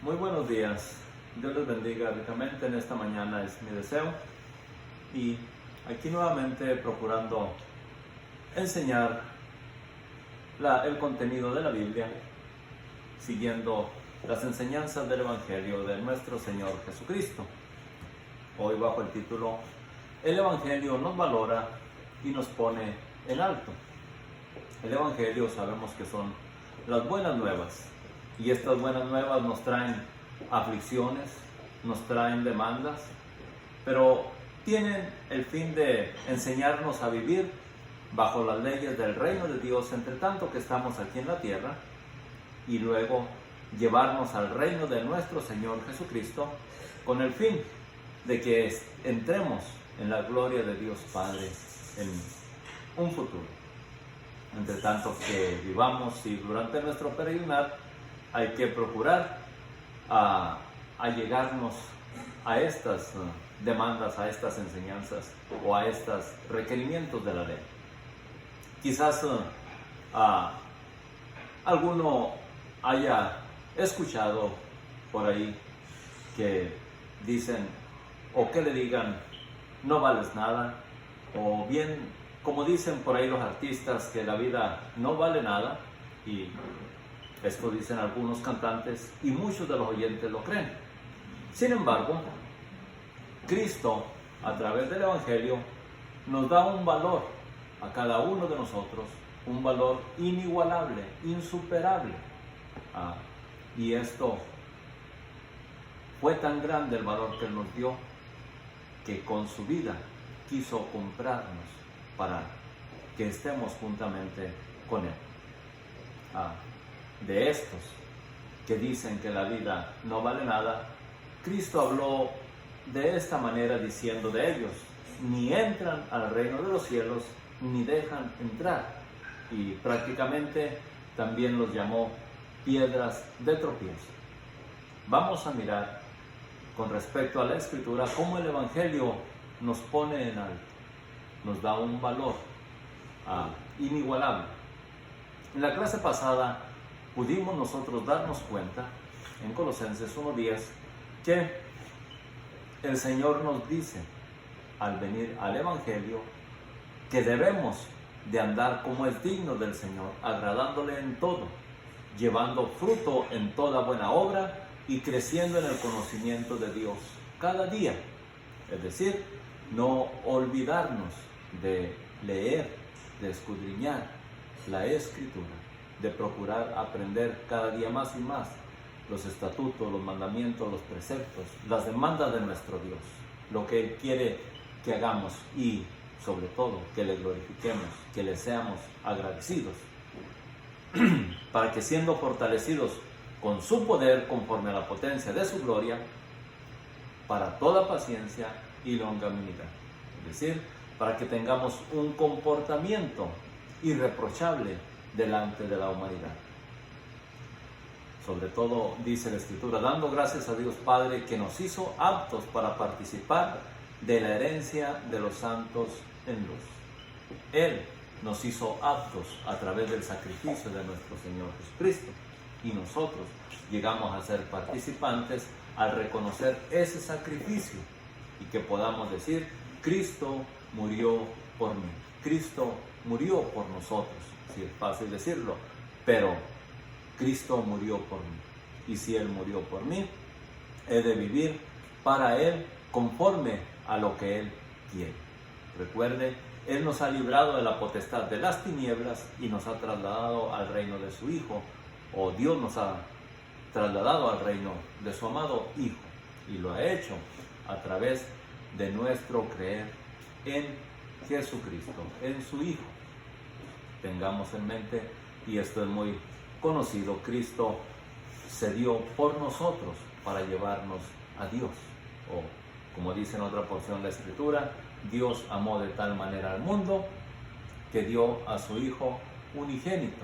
Muy buenos días. Dios les bendiga ricamente en esta mañana, es mi deseo. Y aquí nuevamente procurando enseñar el contenido de la Biblia, siguiendo las enseñanzas del Evangelio de nuestro Señor Jesucristo. Hoy bajo el título, el Evangelio nos valora y nos pone en alto. El Evangelio sabemos que son las buenas nuevas. Y estas buenas nuevas nos traen aflicciones, nos traen demandas, pero tienen el fin de enseñarnos a vivir bajo las leyes del reino de Dios, entre tanto que estamos aquí en la tierra, y luego llevarnos al reino de nuestro Señor Jesucristo, con el fin de que entremos en la gloria de Dios Padre en un futuro. Entre tanto que vivamos y durante nuestro peregrinar, hay que procurar allegarnos a estas demandas, a estas enseñanzas o a estos requerimientos de la ley. Quizás alguno haya escuchado por ahí que dicen o que le digan no vales nada, o bien como dicen por ahí los artistas que la vida no vale nada, y esto dicen algunos cantantes y muchos de los oyentes lo creen. Sin embargo, Cristo, a través del Evangelio, nos da un valor a cada uno de nosotros, un valor inigualable, insuperable. Y esto fue tan grande el valor que Él nos dio, que con su vida quiso comprarnos para que estemos juntamente con Él. De estos que dicen que la vida no vale nada, Cristo habló de esta manera diciendo de ellos: ni entran al reino de los cielos, ni dejan entrar. Y prácticamente también los llamó piedras de tropiezo. Vamos a mirar con respecto a la Escritura cómo el Evangelio nos pone en alto, nos da un valor inigualable. En la clase pasada pudimos nosotros darnos cuenta, en Colosenses 1:10, que el Señor nos dice, al venir al Evangelio, que debemos de andar como es digno del Señor, agradándole en todo, llevando fruto en toda buena obra y creciendo en el conocimiento de Dios cada día. Es decir, no olvidarnos de leer, de escudriñar la Escritura, de procurar aprender cada día más y más los estatutos, los mandamientos, los preceptos, las demandas de nuestro Dios, lo que Él quiere que hagamos y sobre todo que le glorifiquemos, que le seamos agradecidos, para que siendo fortalecidos con su poder conforme a la potencia de su gloria, para toda paciencia y longanimidad, es decir, para que tengamos un comportamiento irreprochable delante de la humanidad. Sobre todo, dice la Escritura, dando gracias a Dios Padre que nos hizo aptos para participar de la herencia de los santos en luz. Él nos hizo aptos a través del sacrificio de nuestro Señor Jesucristo, y nosotros llegamos a ser participantes al reconocer ese sacrificio y que podamos decir: Cristo murió por mí, Cristo murió por nosotros. Sí, es fácil decirlo, pero Cristo murió por mí. Y si Él murió por mí, he de vivir para Él conforme a lo que Él quiere. Recuerde, Él nos ha librado de la potestad de las tinieblas y nos ha trasladado al reino de su Hijo, o Dios nos ha trasladado al reino de su amado Hijo, y lo ha hecho a través de nuestro creer en Jesucristo, en su Hijo. Tengamos en mente, y esto es muy conocido, Cristo se dio por nosotros para llevarnos a Dios. O como dice en otra porción de la Escritura, Dios amó de tal manera al mundo que dio a su Hijo unigénito,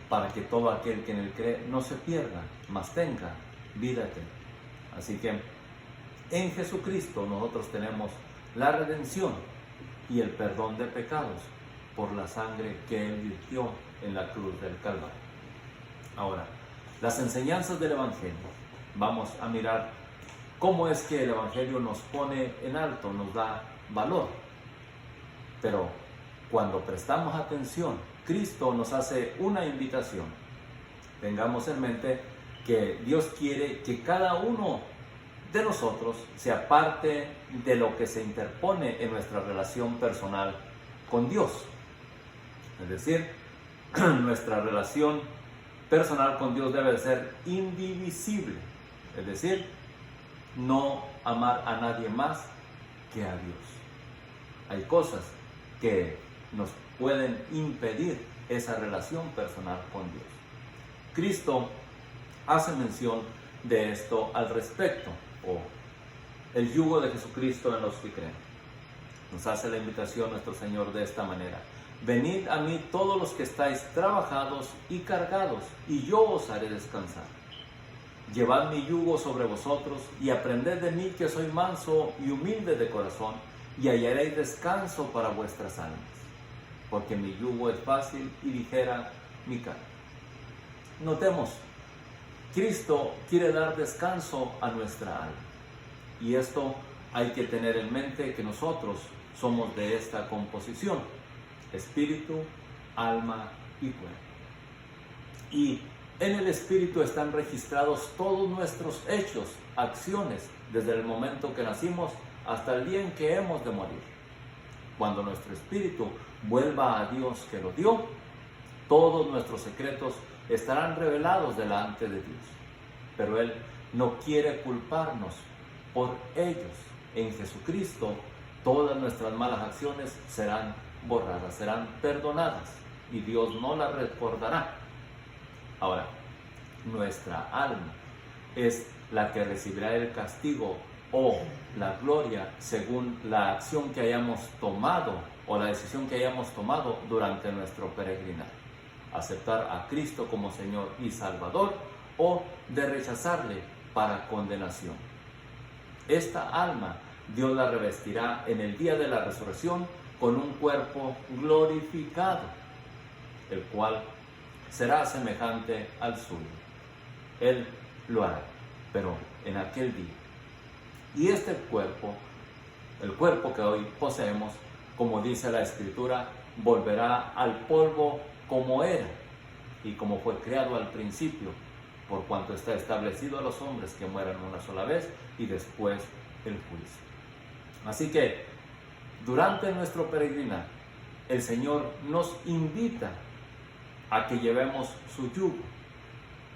para que todo aquel que en Él cree no se pierda, mas tenga vida eterna. Así que en Jesucristo nosotros tenemos la redención y el perdón de pecados por la sangre que Él virtió en la cruz del Calvario. Ahora, las enseñanzas del Evangelio. Vamos a mirar cómo es que el Evangelio nos pone en alto, nos da valor. Pero cuando prestamos atención, Cristo nos hace una invitación. Tengamos en mente que Dios quiere que cada uno de nosotros se aparte de lo que se interpone en nuestra relación personal con Dios. Es decir, nuestra relación personal con Dios debe ser indivisible. Es decir, no amar a nadie más que a Dios. Hay cosas que nos pueden impedir esa relación personal con Dios. Cristo hace mención de esto al respecto, o el yugo de Jesucristo en los que creen. Nos hace la invitación nuestro Señor de esta manera: venid a mí todos los que estáis trabajados y cargados, y yo os haré descansar. Llevad mi yugo sobre vosotros y aprended de mí, que soy manso y humilde de corazón, y hallaréis descanso para vuestras almas, porque mi yugo es fácil y ligera mi carga. Notemos, Cristo quiere dar descanso a nuestra alma, y esto hay que tener en mente, que nosotros somos de esta composición: espíritu, alma y cuerpo. Y en el espíritu están registrados todos nuestros hechos, acciones, desde el momento que nacimos hasta el día en que hemos de morir. Cuando nuestro espíritu vuelva a Dios que lo dio, todos nuestros secretos estarán revelados delante de Dios. Pero Él no quiere culparnos por ellos. En Jesucristo todas nuestras malas acciones serán borradas, serán perdonadas, y Dios no las recordará. Ahora, nuestra alma es la que recibirá el castigo o la gloria según la acción que hayamos tomado o la decisión que hayamos tomado durante nuestro peregrinar: aceptar a Cristo como Señor y Salvador, o de rechazarle para condenación. Esta alma Dios la revestirá en el día de la resurrección con un cuerpo glorificado, el cual será semejante al suyo. Él lo hará, pero en aquel día. Y este cuerpo, el cuerpo que hoy poseemos, como dice la Escritura, volverá al polvo como era y como fue creado al principio, por cuanto está establecido a los hombres que mueran una sola vez y después el juicio. Así que durante nuestro peregrinar, el Señor nos invita a que llevemos su yugo.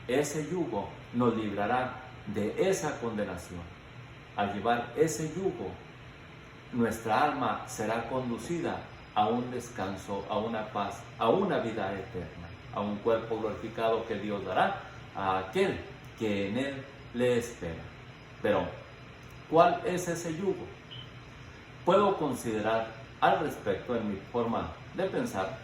Ese yugo nos librará de esa condenación. Al llevar ese yugo, nuestra alma será conducida a un descanso, a una paz, a una vida eterna, a un cuerpo glorificado que Dios dará a aquel que en Él le espera. Pero, ¿cuál es ese yugo? Puedo considerar al respecto, en mi forma de pensar,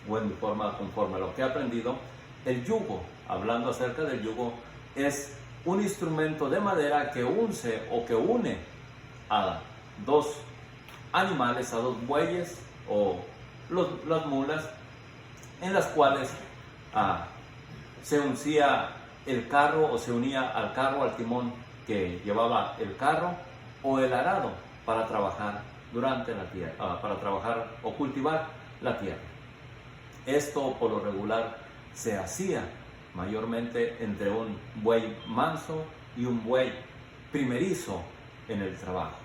o en mi forma conforme a lo que he aprendido, el yugo, hablando acerca del yugo, es un instrumento de madera que unce o que une a dos animales, a dos bueyes o las mulas, en las cuales se uncía el carro, o se unía al carro, al timón que llevaba el carro, o el arado para trabajar durante la tierra, para trabajar o cultivar la tierra. Esto por lo regular se hacía mayormente entre un buey manso y un buey primerizo en el trabajo,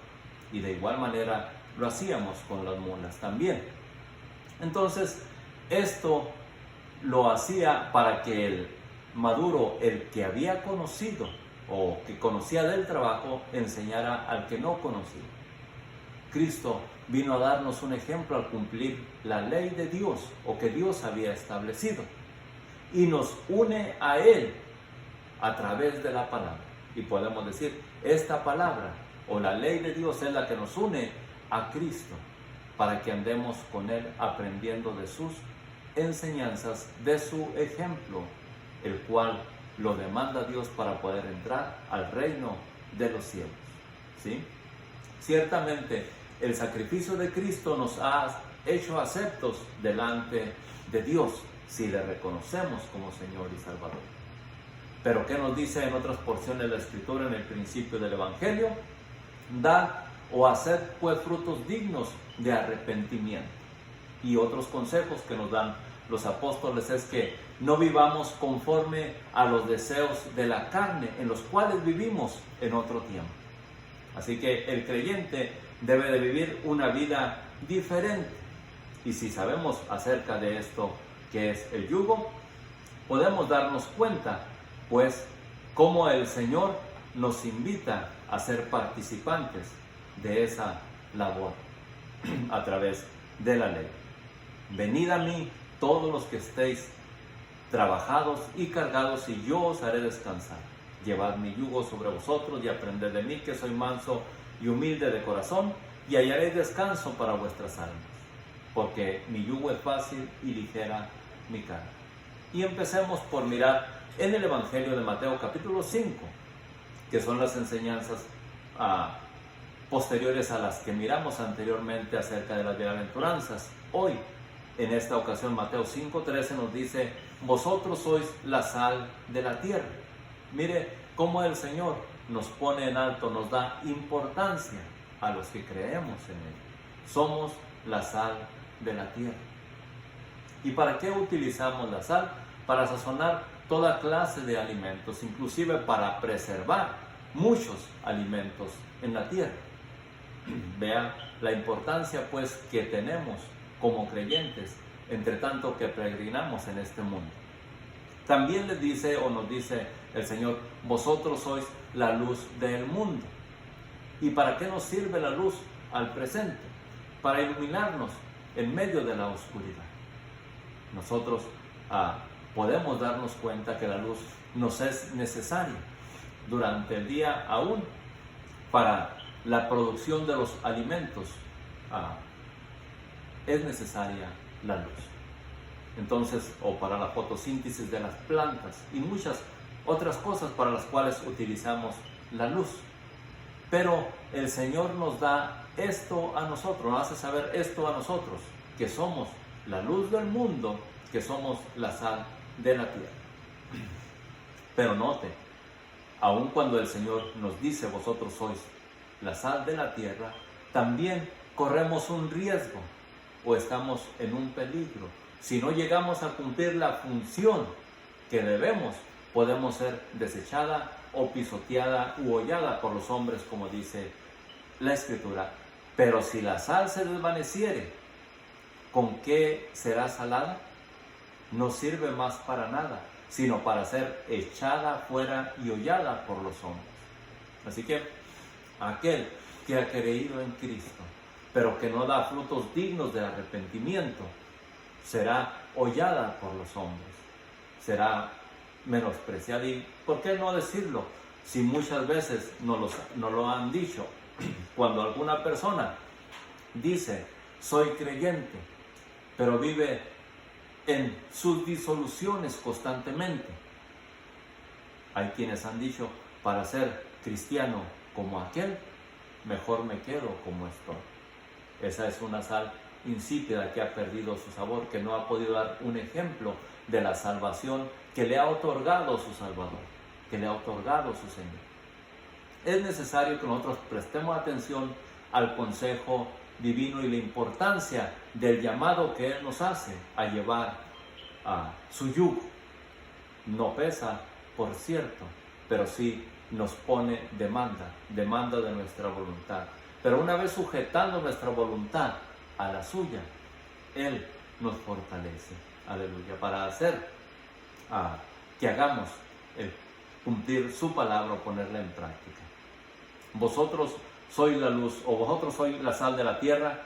y de igual manera lo hacíamos con las mulas también. Entonces esto lo hacía para que el maduro, el que había conocido o que conocía del trabajo, enseñara al que no conocía. Cristo vino a darnos un ejemplo al cumplir la ley de Dios, o que Dios había establecido, y nos une a Él a través de la palabra. Y podemos decir, esta palabra o la ley de Dios es la que nos une a Cristo, para que andemos con Él aprendiendo de sus enseñanzas, de su ejemplo, el cual lo demanda Dios para poder entrar al reino de los cielos. ¿Sí? Ciertamente, el sacrificio de Cristo nos ha hecho aceptos delante de Dios, si le reconocemos como Señor y Salvador. Pero ¿qué nos dice en otras porciones de la Escritura en el principio del Evangelio? Dad o haced pues frutos dignos de arrepentimiento. Y otros consejos que nos dan los apóstoles es que no vivamos conforme a los deseos de la carne en los cuales vivimos en otro tiempo. Así que el creyente debe de vivir una vida diferente. Y si sabemos acerca de esto que es el yugo, podemos darnos cuenta, pues, cómo el Señor nos invita a ser participantes de esa labor a través de la ley. Venid a mí todos los que estéis trabajados y cargados, y yo os haré descansar. Llevad mi yugo sobre vosotros y aprended de mí, que soy manso y humilde de corazón, y hallaréis descanso para vuestras almas, porque mi yugo es fácil y ligera mi carga. Y empecemos por mirar en el Evangelio de Mateo capítulo 5, que son las enseñanzas posteriores a las que miramos anteriormente acerca de las bienaventuranzas. Hoy, en esta ocasión, Mateo 5:13 nos dice: vosotros sois la sal de la tierra. Mire cómo el Señor nos pone en alto, nos da importancia a los que creemos en Él. Somos la sal de la tierra. ¿Y para qué utilizamos la sal? Para sazonar toda clase de alimentos, inclusive para preservar muchos alimentos en la tierra. Vean la importancia pues que tenemos como creyentes, entre tanto que peregrinamos en este mundo. También les dice o nos dice el Señor: vosotros sois la luz del mundo. ¿Y para qué nos sirve la luz al presente? Para iluminarnos en medio de la oscuridad. Nosotros podemos darnos cuenta que la luz nos es necesaria durante el día, aún para la producción de los alimentos. Es necesaria la luz. Entonces, o para la fotosíntesis de las plantas y muchas otras cosas para las cuales utilizamos la luz. Pero el Señor nos da esto a nosotros, nos hace saber esto a nosotros, que somos la luz del mundo, que somos la sal de la tierra. Pero note, aun cuando el Señor nos dice: vosotros sois la sal de la tierra, también corremos un riesgo o estamos en un peligro. Si no llegamos a cumplir la función que debemos, podemos ser desechada o pisoteada u hollada por los hombres, como dice la Escritura. Pero si la sal se desvaneciere, ¿con qué será salada? No sirve más para nada, sino para ser echada fuera y hollada por los hombres. Así que aquel que ha creído en Cristo, pero que no da frutos dignos de arrepentimiento, será hollada por los hombres, será menospreciada. ¿Y por qué no decirlo? Si muchas veces nos lo han dicho, cuando alguna persona dice: soy creyente, pero vive en sus disoluciones constantemente. Hay quienes han dicho: para ser cristiano como aquel, mejor me quedo como estoy. Esa es una sal insípida que ha perdido su sabor, que no ha podido dar un ejemplo de la salvación que le ha otorgado su Salvador, que le ha otorgado su Señor. Es necesario que nosotros prestemos atención al consejo divino y la importancia del llamado que Él nos hace a llevar a su yugo. No pesa, por cierto, pero sí nos pone demanda de nuestra voluntad. Pero una vez sujetando nuestra voluntad a la suya, Él nos fortalece, aleluya, para hacer que hagamos el cumplir su palabra o ponerla en práctica. Vosotros sois la luz, o vosotros sois la sal de la tierra.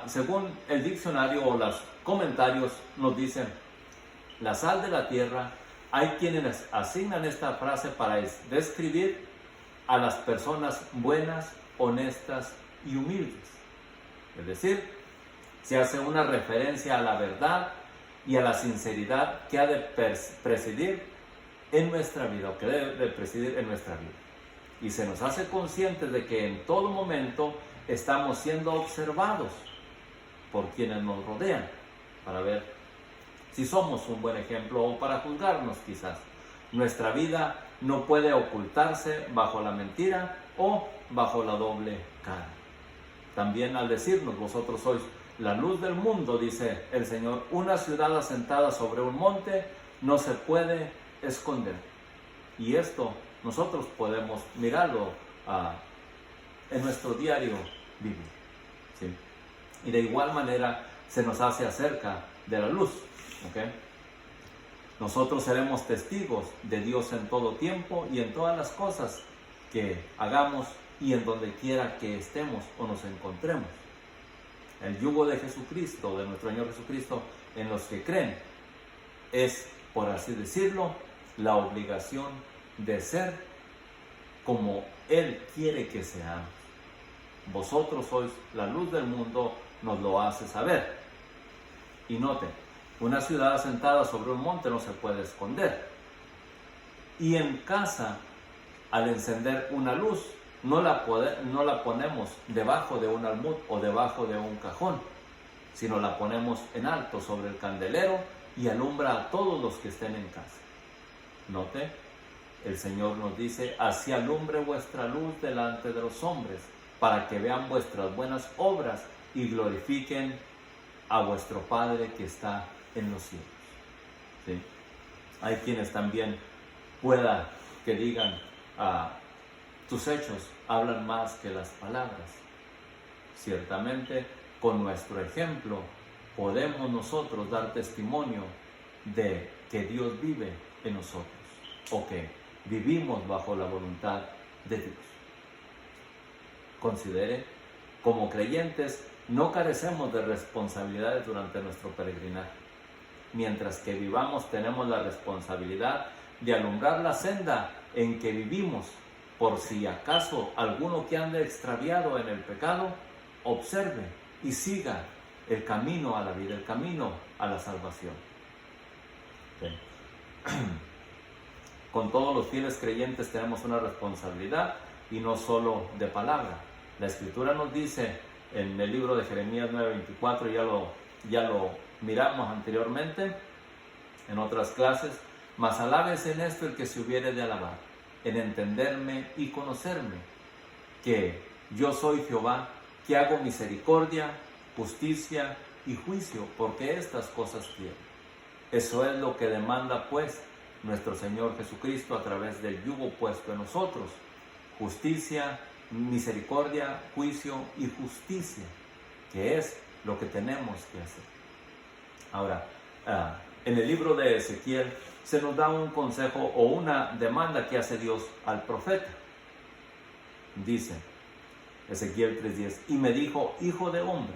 Según el diccionario o los comentarios nos dicen: la sal de la tierra. Hay quienes asignan esta frase para describir a las personas buenas, honestas y humildes. Es decir, se hace una referencia a la verdad y a la sinceridad que ha de presidir en nuestra vida, o que debe de presidir en nuestra vida. Y se nos hace conscientes de que en todo momento estamos siendo observados por quienes nos rodean, para ver si somos un buen ejemplo o para juzgarnos quizás. Nuestra vida no puede ocultarse bajo la mentira o bajo la doble cara. También al decirnos, vosotros sois la luz del mundo, dice el Señor, una ciudad asentada sobre un monte no se puede esconder. Y esto nosotros podemos mirarlo en nuestro diario vivir, ¿sí? Y de igual manera se nos hace acerca de la luz, ¿ok? Nosotros seremos testigos de Dios en todo tiempo y en todas las cosas que hagamos y en donde quiera que estemos o nos encontremos. El yugo de Jesucristo, de nuestro Señor Jesucristo, en los que creen, es, por así decirlo, la obligación de ser como Él quiere que seamos. Vosotros sois la luz del mundo, nos lo hace saber. Y noten, una ciudad asentada sobre un monte no se puede esconder. Y en casa, al encender una luz, no la ponemos debajo de un almud o debajo de un cajón, sino la ponemos en alto sobre el candelero y alumbra a todos los que estén en casa. Note, el Señor nos dice, así alumbre vuestra luz delante de los hombres, para que vean vuestras buenas obras y glorifiquen a vuestro Padre que está en los cielos. ¿Sí? Hay quienes también pueda que digan, tus hechos hablan más que las palabras. Ciertamente, con nuestro ejemplo, podemos nosotros dar testimonio de que Dios vive en nosotros, o que vivimos bajo la voluntad de Dios. Considere, como creyentes, no carecemos de responsabilidades durante nuestro peregrinaje. Mientras que vivamos, tenemos la responsabilidad de alumbrar la senda en que vivimos, por si acaso alguno que ande extraviado en el pecado, observe y siga el camino a la vida, el camino a la salvación. Bien. Con todos los fieles creyentes tenemos una responsabilidad y no solo de palabra. La Escritura nos dice en el libro de Jeremías 9:24, ya lo miramos anteriormente en otras clases, mas alábese en esto el que se hubiere de alabar, en entenderme y conocerme, que yo soy Jehová, que hago misericordia, justicia y juicio, porque estas cosas quiero. Eso es lo que demanda pues nuestro Señor Jesucristo a través del yugo puesto en nosotros: justicia, misericordia, juicio y justicia, que es lo que tenemos que hacer. Ahora, en el libro de Ezequiel se nos da un consejo o una demanda que hace Dios al profeta. Dice Ezequiel 3:10, y me dijo, hijo de hombre,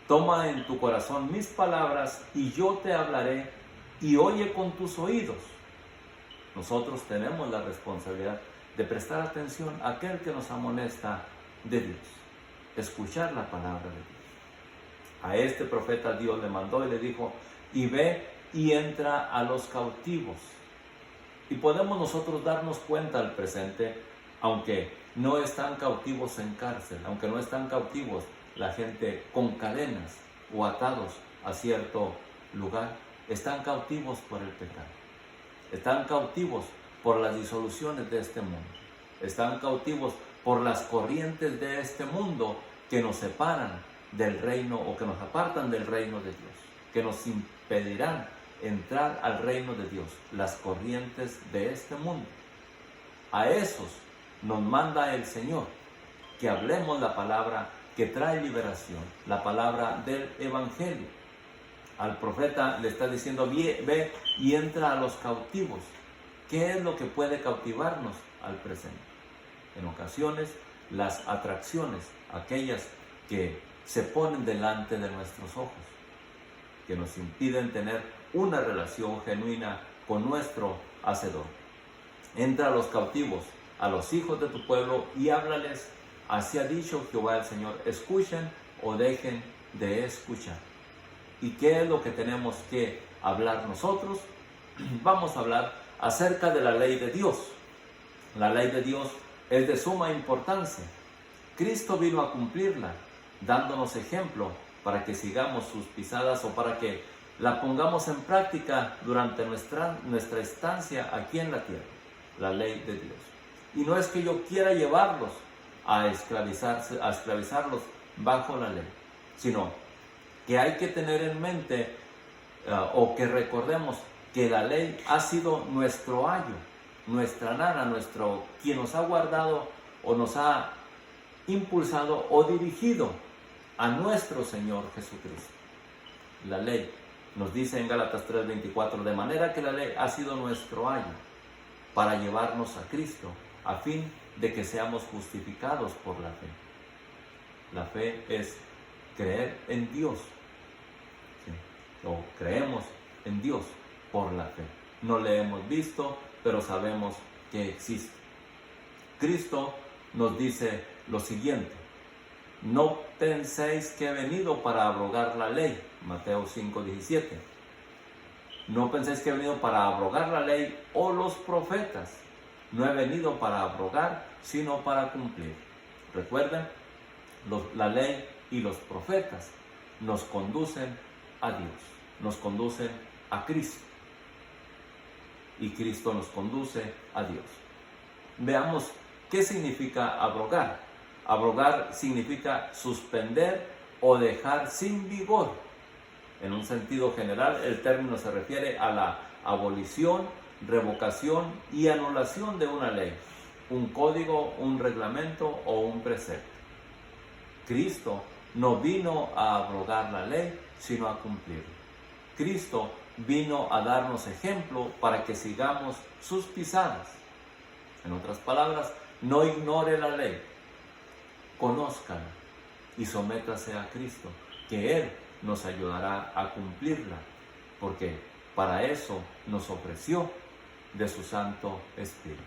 toma en tu corazón mis palabras y yo te hablaré, y oye con tus oídos. Nosotros tenemos la responsabilidad de prestar atención a aquel que nos amonesta de Dios, escuchar la palabra de Dios. A este profeta Dios le mandó y le dijo, y ve y entra a los cautivos. Y podemos nosotros darnos cuenta al presente, aunque no están cautivos en cárcel, aunque no están cautivos la gente con cadenas o atados a cierto lugar, están cautivos por el pecado, están cautivos por las disoluciones de este mundo, están cautivos por las corrientes de este mundo que nos separan del reino o que nos apartan del reino de Dios, que nos impedirán entrar al reino de Dios, las corrientes de este mundo. A esos nos manda el Señor que hablemos la palabra que trae liberación, la palabra del Evangelio. Al profeta le está diciendo, ve y entra a los cautivos. ¿Qué es lo que puede cautivarnos al presente? En ocasiones, las atracciones, aquellas que se ponen delante de nuestros ojos, que nos impiden tener una relación genuina con nuestro Hacedor. Entra a los cautivos, a los hijos de tu pueblo, y háblales, así ha dicho Jehová el Señor, escuchen o dejen de escuchar. ¿Y qué es lo que tenemos que hablar nosotros? Vamos a hablar acerca de la ley de Dios. La ley de Dios es de suma importancia. Cristo vino a cumplirla, dándonos ejemplo para que sigamos sus pisadas o para que la pongamos en práctica durante nuestra estancia aquí en la tierra, la ley de Dios. Y no es que yo quiera llevarlos a esclavizarlos bajo la ley, sino que hay que tener en mente o que recordemos que la ley ha sido nuestro ayo, nuestra nana, quien nos ha guardado o nos ha impulsado o dirigido a nuestro Señor Jesucristo. La ley nos dice en Gálatas 3:24, de manera que la ley ha sido nuestro ayo para llevarnos a Cristo, a fin de que seamos justificados por la fe. La fe es creer en Dios, ¿sí? O creemos en Dios por la fe. No le hemos visto, pero sabemos que existe. Cristo nos dice lo siguiente: no penséis que he venido para abrogar la ley. Mateo 5:17. No penséis que he venido para abrogar la ley o los profetas. No he venido para abrogar, sino para cumplir. Recuerden, la ley y los profetas nos conducen a Dios, nos conducen a Cristo. Y Cristo nos conduce a Dios. Veamos qué significa abrogar. Abrogar significa suspender o dejar sin vigor. En un sentido general, el término se refiere a la abolición, revocación y anulación de una ley, un código, un reglamento o un precepto. Cristo no vino a abrogar la ley, sino a cumplirla. Cristo vino a darnos ejemplo para que sigamos sus pisadas. En otras palabras, no ignore la ley, conózcala y sométase a Cristo, que Él nos ayudará a cumplirla, porque para eso nos ofreció de su Santo Espíritu.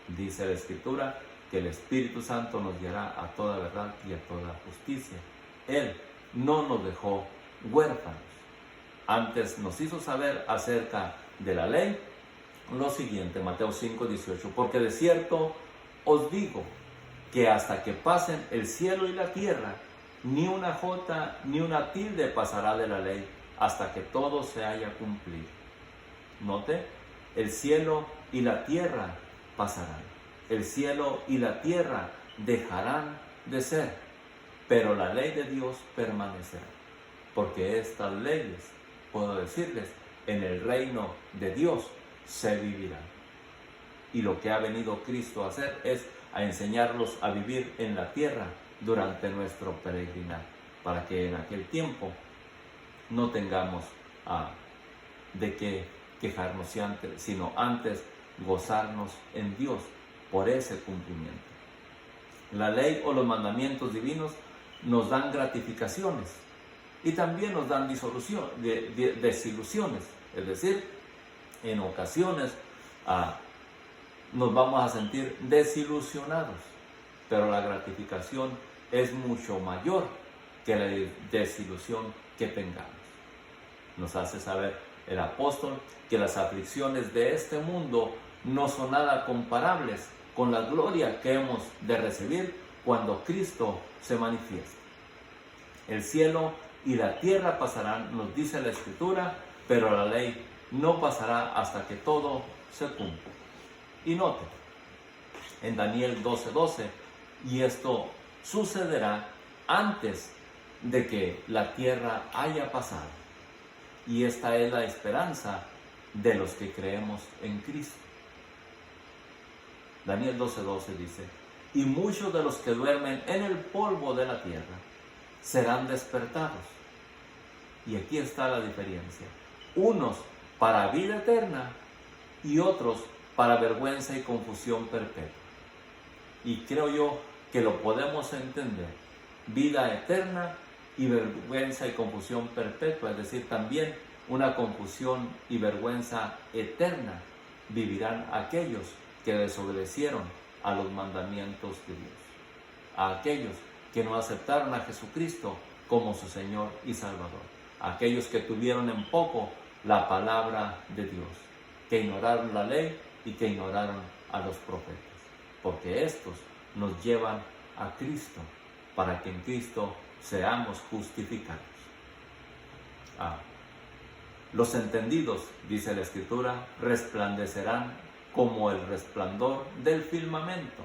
Dice la Escritura que el Espíritu Santo nos guiará a toda verdad y a toda justicia. Él no nos dejó huérfanos. Antes nos hizo saber acerca de la ley lo siguiente, Mateo 5:18, porque de cierto os digo que hasta que pasen el cielo y la tierra, ni una jota ni una tilde pasará de la ley hasta que todo se haya cumplido. Note, el cielo y la tierra pasarán. El cielo y la tierra dejarán de ser, pero la ley de Dios permanecerá. Porque estas leyes, puedo decirles, en el reino de Dios se vivirán. Y lo que ha venido Cristo a hacer es a enseñarlos a vivir en la tierra durante nuestro peregrinar, para que en aquel tiempo no tengamos de qué quejarnos sino antes gozarnos en Dios por ese cumplimiento. La ley o los mandamientos divinos nos dan gratificaciones y también nos dan desilusiones, es decir, en ocasiones nos vamos a sentir desilusionados, pero la gratificación es mucho mayor que la desilusión que tengamos. Nos hace saber el apóstol que las aflicciones de este mundo no son nada comparables con la gloria que hemos de recibir cuando Cristo se manifieste. El cielo y la tierra pasarán, nos dice la Escritura, pero la ley no pasará hasta que todo se cumpla. Y note, en Daniel 12:12, y esto sucederá antes de que la tierra haya pasado. Y esta es la esperanza de los que creemos en Cristo. Daniel 12:12 dice, y muchos de los que duermen en el polvo de la tierra serán despertados. Y aquí está la diferencia. Unos para vida eterna y otros para vergüenza y confusión perpetua. Y creo yo que lo podemos entender. Vida eterna y vergüenza y confusión perpetua, es decir, también una confusión y vergüenza eterna vivirán aquellos que desobedecieron a los mandamientos de Dios, a aquellos que no aceptaron a Jesucristo como su Señor y Salvador, a aquellos que tuvieron en poco la palabra de Dios, que ignoraron la ley y que ignoraron a los profetas, porque estos nos llevan a Cristo, para que en Cristo seamos justificados. Los entendidos, dice la Escritura, resplandecerán como el resplandor del firmamento,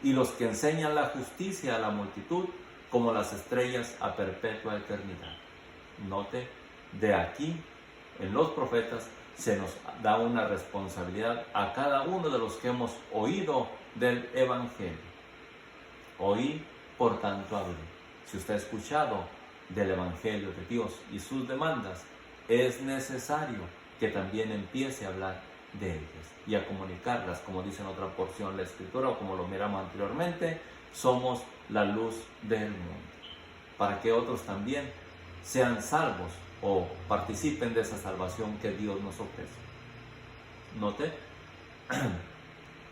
y los que enseñan la justicia a la multitud como las estrellas a perpetua eternidad. Note, de aquí en los profetas se nos da una responsabilidad a cada uno de los que hemos oído del Evangelio. Oí, por tanto hablé. Si usted ha escuchado del Evangelio de Dios y sus demandas, es necesario que también empiece a hablar de ellas y a comunicarlas, como dice en otra porción de la Escritura, o como lo miramos anteriormente, somos la luz del mundo, para que otros también sean salvos o participen de esa salvación que Dios nos ofrece. Note,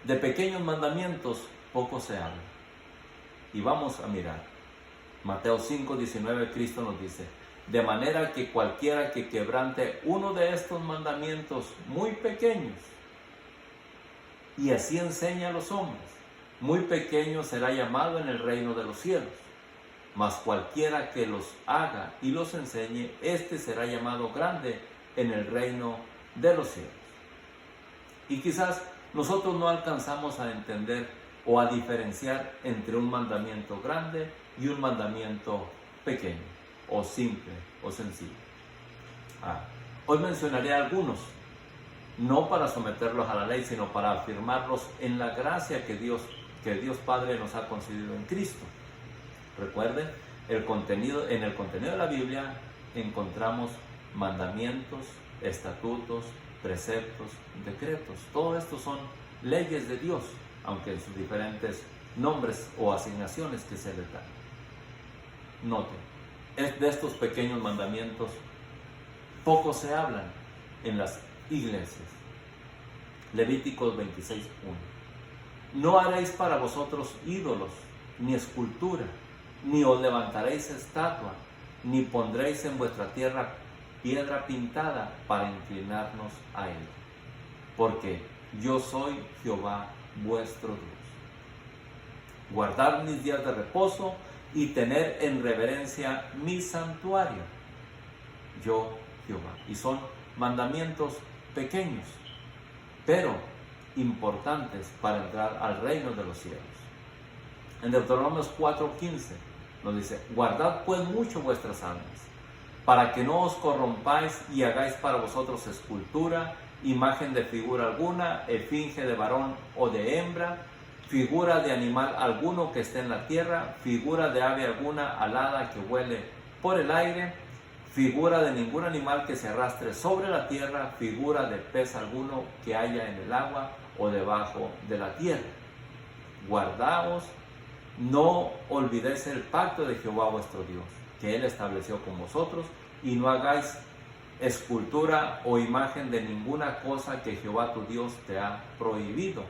de pequeños mandamientos poco se habla. Y vamos a mirar. Mateo 5:19, Cristo nos dice: de manera que cualquiera que quebrante uno de estos mandamientos muy pequeños, y así enseña a los hombres, muy pequeño será llamado en el reino de los cielos. Mas cualquiera que los haga y los enseñe, éste será llamado grande en el reino de los cielos. Y quizás nosotros no alcanzamos a entender o a diferenciar entre un mandamiento grande y un mandamiento pequeño, o simple, o sencillo. Hoy mencionaré algunos, no para someterlos a la ley, sino para afirmarlos en la gracia que Dios Padre nos ha concedido en Cristo. Recuerden, en el contenido de la Biblia encontramos mandamientos, estatutos, preceptos, decretos. Todo esto son leyes de Dios, aunque en sus diferentes nombres o asignaciones que se les dan. Noten, de estos pequeños mandamientos poco se hablan en las iglesias. Levíticos 26:1. No haréis para vosotros ídolos, ni escultura, ni os levantaréis estatua, ni pondréis en vuestra tierra piedra pintada para inclinarnos a ella, porque yo soy Jehová vuestro Dios. Guardad mis días de reposo y tener en reverencia mi santuario, yo Jehová. Y son mandamientos pequeños, pero importantes para entrar al reino de los cielos. En Deuteronomios 4:15 nos dice: guardad pues mucho vuestras almas, para que no os corrompáis y hagáis para vosotros escultura, imagen de figura alguna, esfinge de varón o de hembra, figura de animal alguno que esté en la tierra, figura de ave alguna alada que vuele por el aire, figura de ningún animal que se arrastre sobre la tierra, figura de pez alguno que haya en el agua o debajo de la tierra. Guardaos, no olvidéis el pacto de Jehová vuestro Dios, que Él estableció con vosotros, y no hagáis escultura o imagen de ninguna cosa que Jehová tu Dios te ha prohibido,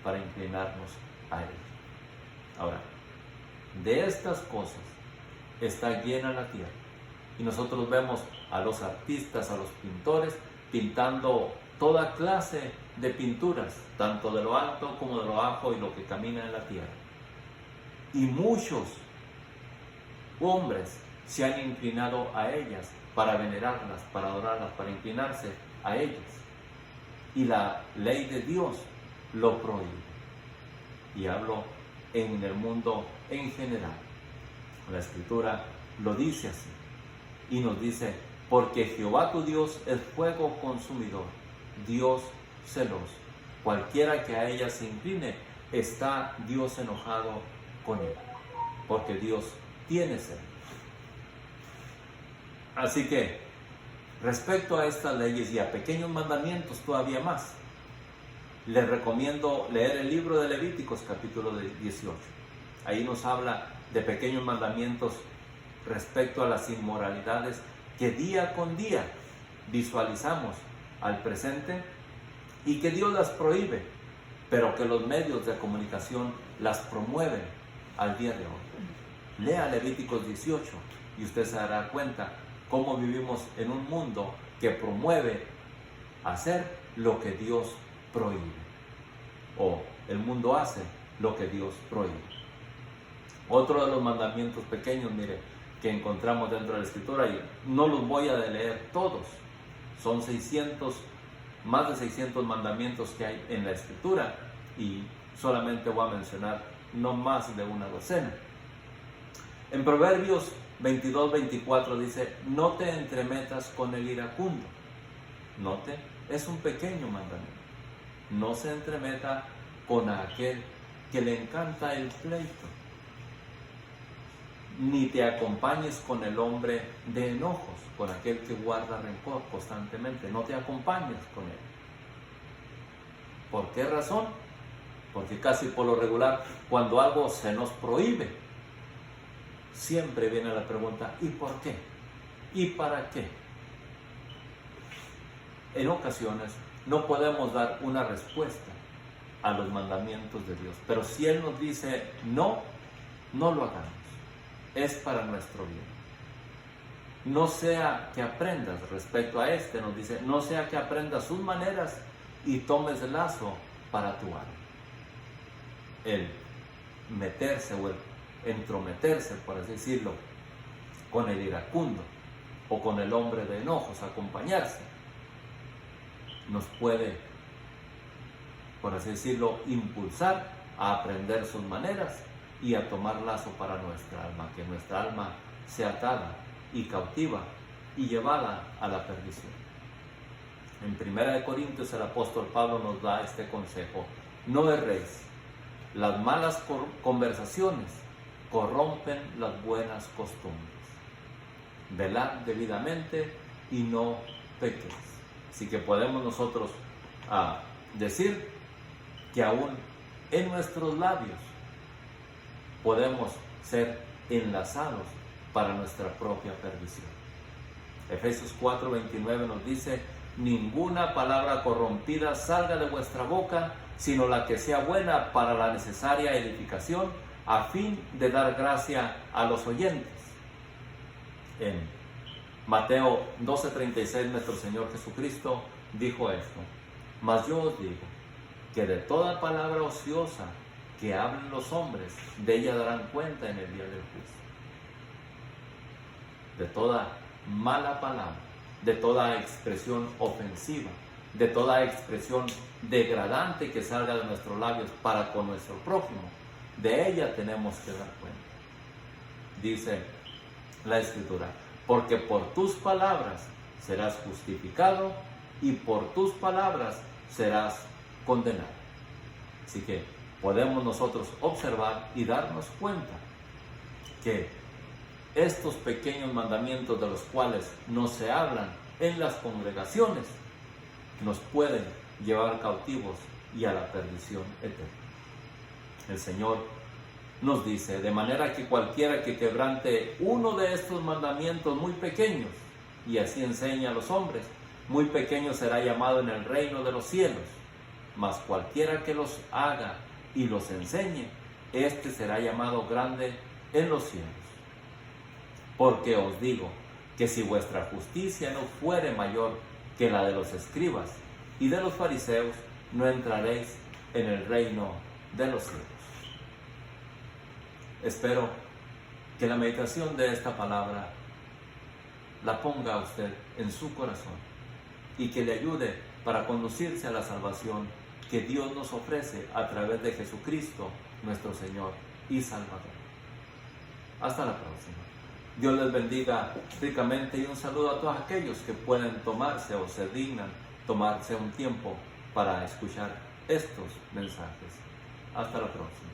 para inclinarnos a Él. Ahora, de estas cosas está llena la tierra. Y nosotros vemos a los artistas, a los pintores, pintando toda clase de pinturas, tanto de lo alto como de lo bajo y lo que camina en la tierra. Y muchos hombres se han inclinado a ellas para venerarlas, para adorarlas, para inclinarse a ellas. Y la ley de Dios lo prohíbe. Y hablo en el mundo en general. La Escritura lo dice así. Y nos dice: porque Jehová tu Dios es fuego consumidor, Dios celoso. Cualquiera que a ella se incline, está Dios enojado con él, porque Dios tiene celo. Así que, respecto a estas leyes y a pequeños mandamientos todavía más, les recomiendo leer el libro de Levíticos, capítulo 18. Ahí nos habla de pequeños mandamientos respecto a las inmoralidades que día con día visualizamos al presente y que Dios las prohíbe, pero que los medios de comunicación las promueven al día de hoy. Lea Levíticos 18 y usted se dará cuenta cómo vivimos en un mundo que promueve hacer lo que Dios prohíbe, o el mundo hace lo que Dios prohíbe. Otro de los mandamientos pequeños, mire, que encontramos dentro de la Escritura, y no los voy a leer todos, Son más de 600 mandamientos que hay en la Escritura y solamente voy a mencionar no más de una docena. En Proverbios 22-24 dice: no te entremetas con el iracundo. Note, es un pequeño mandamiento. No se entremeta con aquel que le encanta el pleito. Ni te acompañes con el hombre de enojos, con aquel que guarda rencor constantemente. No te acompañes con él. ¿Por qué razón? Porque casi por lo regular, cuando algo se nos prohíbe, siempre viene la pregunta: ¿y por qué? ¿Y para qué? En ocasiones no podemos dar una respuesta a los mandamientos de Dios, pero si Él nos dice no, no lo hagamos. Es para nuestro bien. No sea que aprendas respecto a nos dice, no sea que aprendas sus maneras y tomes el lazo para tu alma. El meterse o el entrometerse, por así decirlo, con el iracundo o con el hombre de enojos, acompañarse, nos puede, por así decirlo, impulsar a aprender sus maneras y a tomar lazo para nuestra alma, que nuestra alma sea atada y cautiva y llevada a la perdición. En 1 Corintios el apóstol Pablo nos da este consejo: no erréis, las malas conversaciones corrompen las buenas costumbres. Velad debidamente y no pequéis. Así que podemos nosotros decir que aún en nuestros labios podemos ser enlazados para nuestra propia perdición. Efesios 4:29 nos dice: ninguna palabra corrompida salga de vuestra boca, sino la que sea buena para la necesaria edificación, a fin de dar gracia a los oyentes. En Mateo 12:36 nuestro Señor Jesucristo dijo esto: mas yo os digo que de toda palabra ociosa que hablen los hombres, de ella darán cuenta en el día del juicio. De toda mala palabra, de toda expresión ofensiva, de toda expresión degradante que salga de nuestros labios para con nuestro prójimo, de ella tenemos que dar cuenta. Dice la Escritura: porque por tus palabras serás justificado y por tus palabras serás condenado. Así que podemos nosotros observar y darnos cuenta que estos pequeños mandamientos de los cuales no se hablan en las congregaciones nos pueden llevar cautivos y a la perdición eterna. El Señor nos dice: de manera que cualquiera que quebrante uno de estos mandamientos muy pequeños y así enseña a los hombres, muy pequeño será llamado en el reino de los cielos, mas cualquiera que los haga y los enseñe, este será llamado grande en los cielos. Porque os digo que si vuestra justicia no fuere mayor que la de los escribas y de los fariseos, no entraréis en el reino de los cielos. Espero que la meditación de esta palabra la ponga a usted en su corazón y que le ayude para conducirse a la salvación que Dios nos ofrece a través de Jesucristo, nuestro Señor y Salvador. Hasta la próxima. Dios les bendiga ricamente y un saludo a todos aquellos que pueden tomarse o se dignan tomarse un tiempo para escuchar estos mensajes. Hasta la próxima.